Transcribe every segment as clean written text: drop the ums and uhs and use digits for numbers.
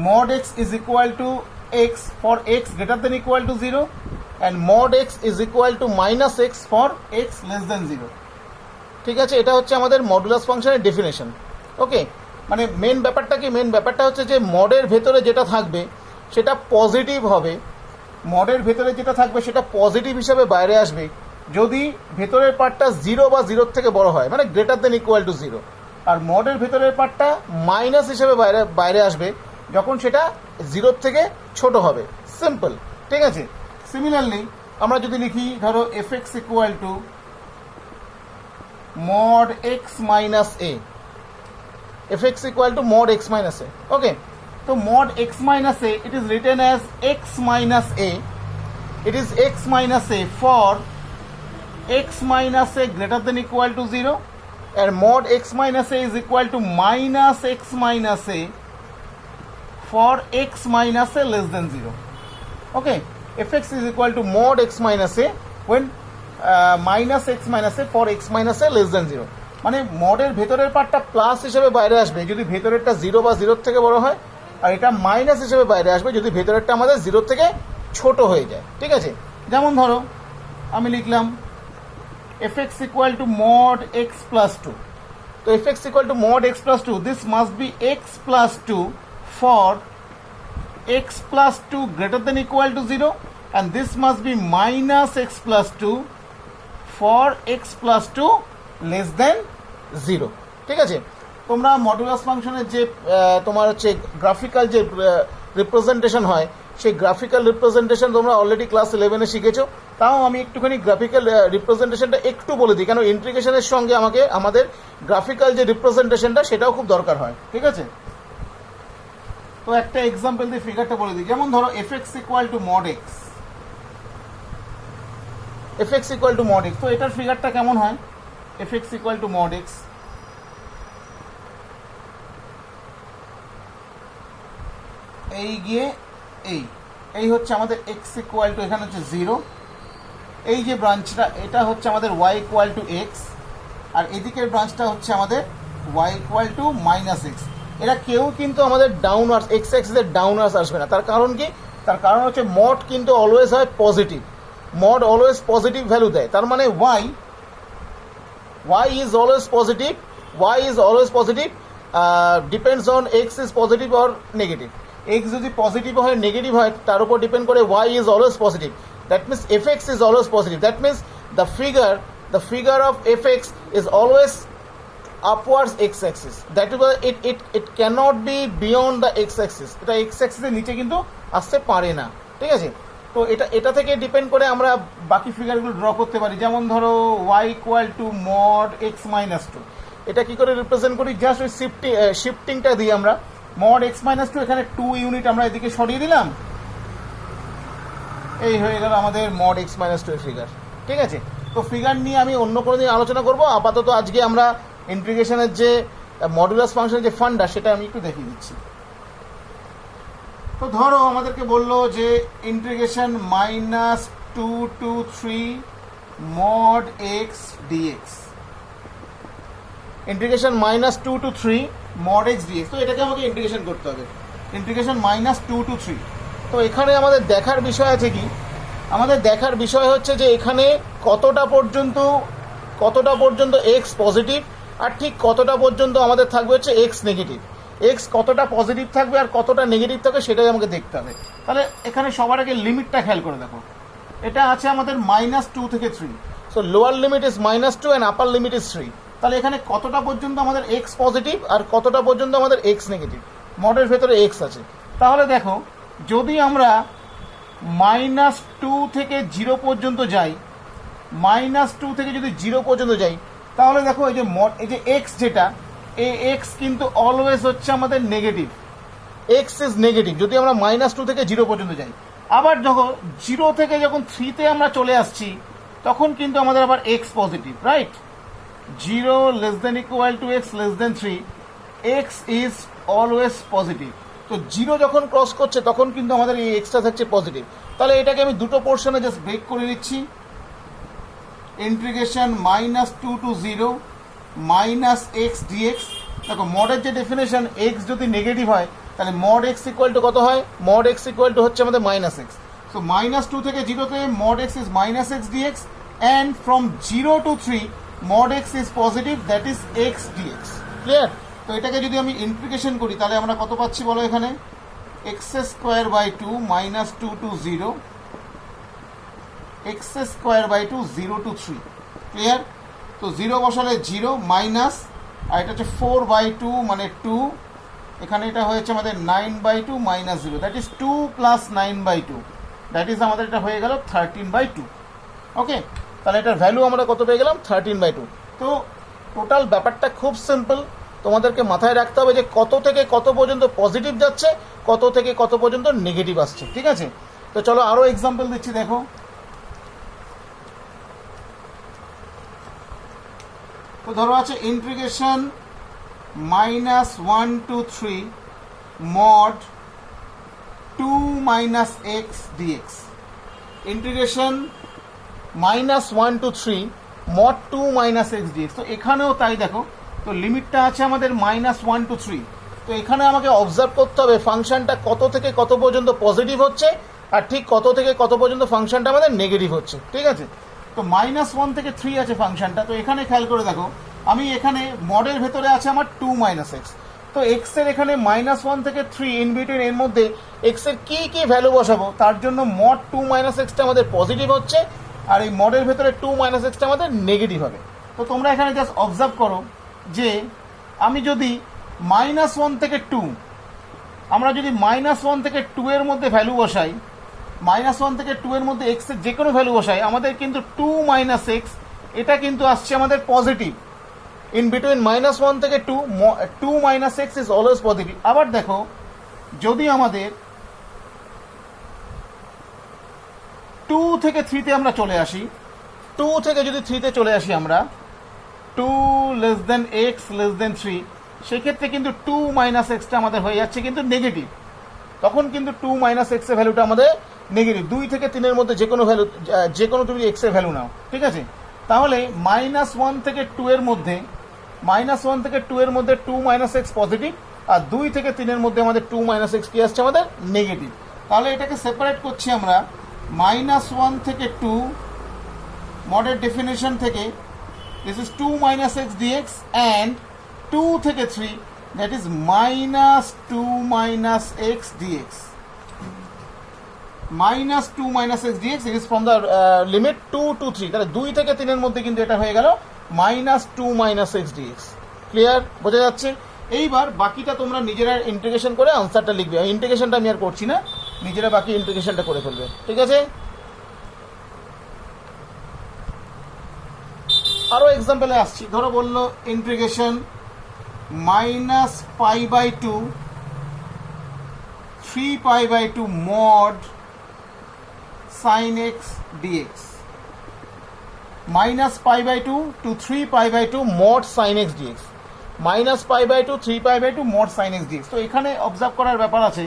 mod x is equal to x for x greater than equal to 0 and mod x is equal to minus x for x less than 0. ঠিক আছে, এটা হচ্ছে আমাদের modulus ফাংশনের definition. ওকে, মানে main ব্যাপারটা কি, মেন ব্যাপারটা হচ্ছে যে মডের ভেতরে যেটা থাকবে সেটা পজিটিভ হবে, মডের ভেতরে যেটা থাকবে সেটা পজিটিভ হিসাবে বাইরে আসবে যদি ভেতরের পার্টটা 0 বা 0 থেকে বড় হয়, মানে গ্রেটার দেন ইকুয়াল টু 0, আর মডের ভেতরের পার্টটা মাইনাস হিসেবে বাইরে আসবে যখন সেটা 0 থেকে ছোট হবে। সিম্পল, ঠিক আছে। সিমিলারলি আমরা যদি লিখি ধরো F x equal to mod x minus a, fx equal to mod x minus a. Okay, so mod x minus a, it is written as x minus a, it is x minus a for x minus a greater than equal to 0 and mod x minus a is equal to minus x minus a for x minus a less than 0. Okay, fx is equal to mod x minus a when minus x minus A for x minus A less than 0, মানে মডের ভেতরের পার্টটা plus হিসেবে বাইরে আসবে যদি ভেতরেরটা 0 বা 0 থেকে বড় হয়, আর এটা মাইনাস হিসেবে বাইরে আসবে যদি ভেতরেরটা আমাদের 0 থেকে ছোট হয়ে যায়। ঠিক আছে, যেমন ধরো আমি লিখলাম F x equal to mod x plus 2, তো F x equal to mod x plus 2, this must be x plus 2 for x plus 2 greater than equal to 0 and this must be minus x plus 2 for x plus 2 less than 0. ঠিক আছে, তোমরা modulus ফাংশনের যে তোমার হচ্ছে graphical যে representation হয় সেই গ্রাফিক্যাল রিপ্রেজেন্টেশন তোমরা অলরেডি ক্লাস 11-এ শিখেছো, তাও আমি একটুখানি গ্রাফিক্যাল রিপ্রেজেন্টেশনটা একটু বলে দিই, কেন ইন্টিগ্রেশনের সঙ্গে আমাদের গ্রাফিক্যাল যে রিপ্রেজেন্টেশনটা সেটাও খুব দরকার হয়। ঠিক আছে, তো একটা এক্সাম্পল দিয়ে ফিগারটা বলে দিই, যেমন ধরো F x equal to mod x, F x equal to mod x, তো এটার ফিগারটা কেমন হয়, F x equal to mod x, এই গিয়ে এই হচ্ছে আমাদের এক্স ইকুয়াল টু, এখানে হচ্ছে 0, এই যে ব্রাঞ্চটা এটা হচ্ছে আমাদের ওয়াই ইকুয়াল টু এক্স, আর এদিকের ব্রাঞ্চটা হচ্ছে আমাদের Y equal to minus X. এরা কেউ কিন্তু আমাদের ডাউনওয়ার্স এক্স অ্যাক্সিসের ডাউনওয়ার্স আসবে না, তার কারণ কি, তার কারণ হচ্ছে মড কিন্তু অলওয়েজ হয় positive, mod always positive value দেয়, তার মানে y is always positive, y is always positive, depends on x is positive or negative, x যদি পজিটিভ হয় নেগেটিভ হয় তার উপর ডিপেন্ড করে y is always positive, that means fx is always positive, that means the figure of fx is always upwards x axis, that is why it cannot be beyond the x axis, এটা x axis এর নিচে কিন্তু আসতে পারে না। ঠিক আছে, তো এটা থেকে ডিপেন্ড করে আমরা বাকি ফিগারগুলো ড্র করতে পারি, যেমন ধরো y equal to mod x minus 2, এটা কি করে রিপ্রেজেন্ট করি, জাস্ট ওই শিফটিংটা দিই আমরা, মড এক্স মাইনাস 2 এখানে 2 ইউনিট আমরা এদিকে সরিয়ে দিলাম, এই হয়ে গেল আমাদের মড এক্স মাইনাস 2 এর ফিগার। ঠিক আছে, তো ফিগার নিয়ে আমি অন্য কোনো দিন আলোচনা করবো, আপাতত আজকে আমরা ইন্টিগ্রেশনের যে মডুলাস ফাংশনের যে ফান্ডা সেটা আমি একটু দেখিয়ে দিচ্ছি। তো ধরো আমাদেরকে বললো যে integration -2 to 3 mod x dx, integration -2 to 3 mod x dx, তো এটাকে আমাকে ইন্টিগ্রেশন করতে হবে, ইন্টিগ্রেশন -2 to 3। তো এখানে আমাদের দেখার বিষয় আছে কি, আমাদের দেখার বিষয় হচ্ছে যে এখানে কতটা পর্যন্ত x পজিটিভ আর ঠিক কতটা পর্যন্ত আমাদের থাকবে হচ্ছে x নেগেটিভ, এক্স কতটা পজিটিভ থাকবে আর কতটা নেগেটিভ থাকবে সেটাই আমাকে দেখতে হবে। তাহলে এখানে সবার আগে লিমিটটা খেয়াল করে দেখো, এটা আছে আমাদের -2 থেকে 3, so lower limit is -2 and upper limit is 3, তাহলে এখানে কতটা পর্যন্ত আমাদের এক্স পজিটিভ আর কতটা পর্যন্ত আমাদের এক্স নেগেটিভ, মডের ভেতরে এক্স আছে। তাহলে দেখো যদি আমরা -2 থেকে 0 পর্যন্ত যাই, -2 থেকে যদি 0 পর্যন্ত যাই, তাহলে দেখো এই যে এক্স যেটা, এই এক্স কিন্তু অলওয়েজ হচ্ছে আমাদের নেগেটিভ, এক্স ইজ নেগেটিভ যদি আমরা -2 থেকে 0 পর্যন্ত যাই। আবার যখন 0 থেকে যখন 3-তে আমরা চলে আসছি তখন কিন্তু আমাদের আবার x positive, right, 0 less than equal to x less than 3, x is always positive. তো 0 যখন ক্রস করছে তখন কিন্তু আমাদের এই এক্সটা থাকছে পজিটিভ। তাহলে এটাকে আমি দুটো পোর্শনে জাস্ট ব্রেক করে নিচ্ছি, ইন্টিগ্রেশন -2 to 0 -x dx। দেখো মডের যে ডেফিনেশন, এক্স যদি নেগেটিভ হয় তাহলে মড এক্স ইকুয়াল টু কত হয়? মড এক্স ইকুয়াল টু হচ্ছে আমাদের মাইনাস এক্স। সো -2 থেকে 0-তে mod x is -x dx, and from 0 to 3 mod x is positive, that is x dx. Clear? তো এটাকে যদি আমি ইন্টিগ্রেশন করি তাহলে আমরা কত পাচ্ছি বলো এখানে? x²/2 -2 to 0, x²/2 0 to 3. Clear? তো 0 বসালে 0 মাইনাস, আর এটা হচ্ছে 4/2 মানে 2, এখানে এটা হয়েছে আমাদের 9/2 minus 0, that is 2 plus 9/2, that is আমাদের এটা হয়ে গেল 13/2. ওকে, তাহলে এটার ভ্যালু আমরা কত পেয়ে গেলাম? 13/2. তো টোটাল ব্যাপারটা খুব সিম্পল, তোমাদেরকে মাথায় রাখতে হবে যে কত থেকে কত পর্যন্ত পজিটিভ যাচ্ছে, কত থেকে কত পর্যন্ত নেগেটিভ আসছে। ঠিক আছে, তো চলো আরও এক্সাম্পল দিচ্ছি, দেখো। তো ধরো আছে integration -1 to 3 mod 2 minus x dx, integration -1 to 3 mod 2 minus x dx। তো এখানেও তাই দেখো, তো লিমিটটা আছে আমাদের -1 to 3। তো এখানে আমাকে অবজার্ভ করতে হবে ফাংশনটা কত থেকে কত পর্যন্ত পজিটিভ হচ্ছে, আর ঠিক কত থেকে কত পর্যন্ত ফাংশনটা আমাদের নেগেটিভ হচ্ছে। ঠিক আছে, তো -1 থেকে 3 আছে ফাংশনটা। তো এখানে খেয়াল করে দেখো, আমি এখানে মডের ভেতরে আছে আমার 2 - x। তো এক্স এর এখানে -1 থেকে 3 ইন বিটুইন, এর মধ্যে এক্স এর কি কি ভ্যালু বসাবো, তার জন্য mod 2 - x টা আমাদের পজিটিভ হচ্ছে, আর এই মডের ভেতরে 2 - x টা আমাদের নেগেটিভ হবে। তো তোমরা এখানে জাস্ট অবজার্ভ করো যে আমি যদি -1 থেকে 2, আমরা যদি -1 থেকে 2 এর মধ্যে ভ্যালু বসাই, -1 থেকে 2 এর মধ্যে এক্স এর যে কোনো ভ্যালু বসাই, আমাদের কিন্তু 2 - x এটা কিন্তু আসছে আমাদের পজিটিভ। ইন বিটুইন -1 থেকে 2, 2 - x ইজ অলওয়েজ পজিটিভ। আবার দেখো, যদি আমাদের 2 থেকে 3-তে আমরা চলে আসি, 2 থেকে যদি 3-তে চলে আসি আমরা, 2 less than x less than 3, সেক্ষেত্রে কিন্তু 2 - x টা আমাদের হয়ে যাচ্ছে কিন্তু নেগেটিভ। তখন কিন্তু 2 - x এর ভ্যালুটা আমাদের নেগেটিভ। 2 থেকে 3 এর মধ্যে যে কোনো ভ্যালু, যে কোনো তুমি x এর ভ্যালু নাও। ঠিক আছে, তাহলে -1 থেকে 2 এর মধ্যে, -1 থেকে 2 এর মধ্যে 2 - x পজিটিভ, আর 2 থেকে 3 এর মধ্যে আমাদের 2 - x কি আসছে আমাদের নেগেটিভ। তাহলে এটাকে সেপারেট করছি আমরা, -1 থেকে 2 মডের ডেফিনেশন থেকে, this is 2 - x dx, and 2 থেকে 3, that is -2 - x dx. -2 - x dx, it is from the limit 2 to 3. তাহলে 2 থেকে 3 এর মধ্যে কিন্তু এটা হয়ে গেল -2 - x dx। ক্লিয়ার? বোঝা যাচ্ছে? এইবার বাকিটা তোমরা নিজেরা ইন্টিগ্রেশন করে আনসারটা লিখবে। ইন্টিগ্রেশনটা আমি আর করছি না, নিজেরা বাকি ইন্টিগ্রেশনটা করে ফেলবে। ঠিক আছে, আরও এক্সাম্পলে আসছি। ধরো বললো integration -π/2 3π/2 mod sin x dx, -π/2 to 3π/2 mod sin x dx, -π/2 3π/2 mod sin x dx। তো এখানে অবজার্ভ করার ব্যাপার আছে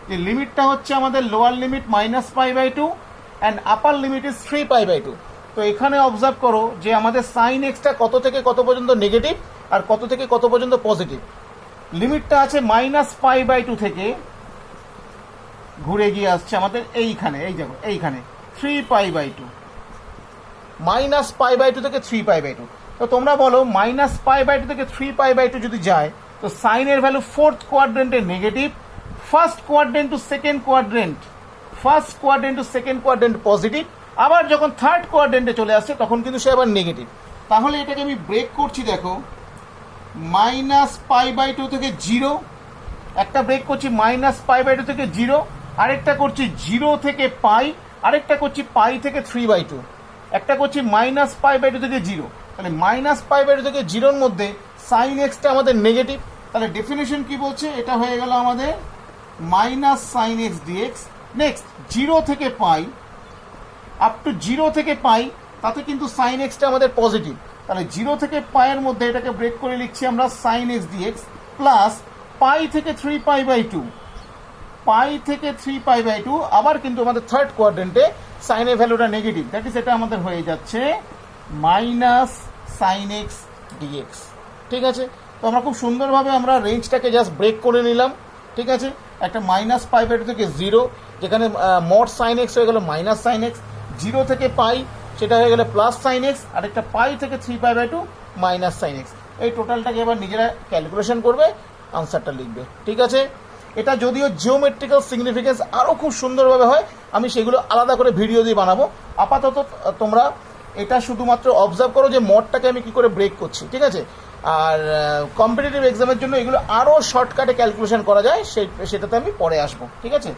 যে লিমিটটা হচ্ছে আমাদের lower limit -π/2 and upper limit is 3π/2। তো এখানে অবজার্ভ করো যে আমাদের সাইন এক্সটা কত থেকে কত পর্যন্ত নেগেটিভ আর কত থেকে কত পর্যন্ত পজিটিভ। লিমিটটা আছে -π/2 থেকে ঘুরে গিয়ে আসছে আমাদের এইখানে, এই দেখো এইখানে 3π/2, -π/2 থেকে 3π/2। তো তোমরা বলো -π/2 থেকে 3π/2 যদি যায়, তো সাইনের ভ্যালু ফোর্থ কোয়াড্রেন্টে negative, first quadrant to second quadrant positive, আবার যখন থার্ড কোয়াড্রেন্টে চলে আসছে তখন কিন্তু সে আবার নেগেটিভ। তাহলে এটাকে আমি ব্রেক করছি, দেখো -π/2 থেকে 0, একটা ব্রেক করছি -π/2 থেকে 0, আরেকটা করছি 0 থেকে পাই, আরেকটা করছি পাই থেকে 3/2, একটা করছি -π/2 থেকে 0। তাহলে -π/2 থেকে 0-র মধ্যে সাইন এক্সটা আমাদের নেগেটিভ। তাহলে ডেফিনেশন কি বলছে? এটা হয়ে গেল আমাদের -sin x dx। নেক্সট 0 থেকে পাই, আপ টু 0 থেকে পাই, তাতে কিন্তু সাইন এক্সটা আমাদের পজিটিভ। তাহলে 0 থেকে পাইয়ের মধ্যে এটাকে ব্রেক করে লিখছি আমরা sin x dx, প্লাস পাই থেকে 3π/2, পাই থেকে 3π/2, আবার কিন্তু আমাদের থার্ড কোয়াড্রেন্টে সাইনের ভ্যালুটা নেগেটিভ, দ্যাট ইজ এটা আমাদের হয়ে যাচ্ছে -sin x dx। ঠিক আছে, তো আমরা খুব সুন্দরভাবে আমরা রেঞ্জটাকে জাস্ট ব্রেক করে নিলাম। ঠিক আছে, একটা মাইনাস পাই বাই টু থেকে জিরো, যেখানে মড সাইন এক্স হয়ে গেল মাইনাস সাইন এক্স, জিরো থেকে পাই সেটা হয়ে গেলে প্লাস সাইন এক্স, আর একটা পাই থেকে 3π/2 মাইনাস সাইন এক্স। এই টোটালটাকে এবার নিজেরা ক্যালকুলেশন করবে, আনসারটা লিখবে। ঠিক আছে, এটা যদিও জিওমেট্রিক্যাল সিগনিফিকেন্স আরও খুব সুন্দরভাবে হয়, আমি সেগুলো আলাদা করে ভিডিও দিয়ে বানাবো। আপাতত তোমরা এটা শুধুমাত্র অবজার্ভ করো যে মডটাকে আমি কী করে ব্রেক করছি। ঠিক আছে, আর কম্পিটিটিভ এক্সামের জন্য এগুলো আরও শর্টকাটে ক্যালকুলেশন করা যায়, সেটাতে আমি পরে আসবো। ঠিক আছে।